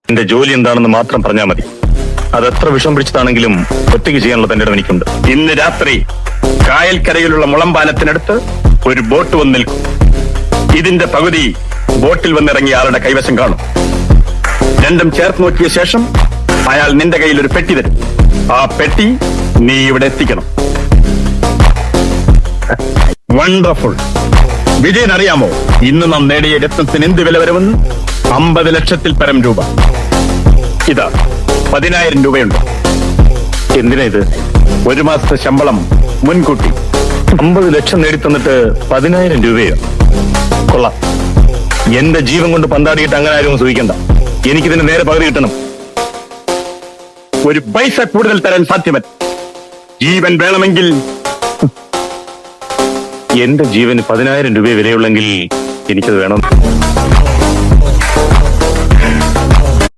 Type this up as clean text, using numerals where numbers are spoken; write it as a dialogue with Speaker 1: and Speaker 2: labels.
Speaker 1: എന്റെ ജോലി എന്താണെന്ന് മാത്രം പറഞ്ഞാൽ മതി. അതെത്ര വിഷം പിടിച്ചതാണെങ്കിലും ഒറ്റയ്ക്ക് ചെയ്യാനുള്ള തന്റെ ഇടം എനിക്കുണ്ട്.
Speaker 2: ഇന്ന് രാത്രി കായൽക്കരയിലുള്ള മുളമ്പാലത്തിനടുത്ത് ഒരു ബോട്ട് വന്ന് നിൽക്കും. ഇതിന്റെ പകുതി ബോട്ടിൽ വന്നിറങ്ങിയ ആളുടെ കൈവശം കാണും. രണ്ടും ചേർത്ത് നോക്കിയ ശേഷം അയാൾ നിന്റെ കയ്യിൽ ഒരു പെട്ടി തരും. ആ പെട്ടി നീ ഇവിടെ എത്തിക്കണം. വണ്ടർഫുൾ. വിജയൻ അറിയാമോ ഇന്ന് നാം നേടിയ രത്നത്തിന് എന്ത് വില വരുമെന്ന്? 50 ലക്ഷത്തിൽ പരം രൂപ. ഇതാ 10,000 രൂപയുണ്ട്.
Speaker 1: എന്തിനാ ഇത്?
Speaker 2: ഒരു മാസത്തെ ശമ്പളം മുൻകൂട്ടി.
Speaker 1: 50 ലക്ഷം നേടിത്തന്നിട്ട് 10,000 രൂപയോ? കൊള്ളാം. എന്റെ ജീവൻ കൊണ്ട് പന്താടിയിട്ട് അങ്ങനെ ആരും സൂചിക്കണ്ട. എനിക്കിതിന് നേരെ പകുതി കിട്ടണം.
Speaker 2: ഒരു പൈസ കൂടുതൽ തരാൻ സാധ്യമല്ല. ജീവൻ വേണമെങ്കിൽ
Speaker 1: എന്റെ ജീവന് 10,000 രൂപയെ വിലയുള്ളെങ്കിൽ എനിക്കത് വേണം.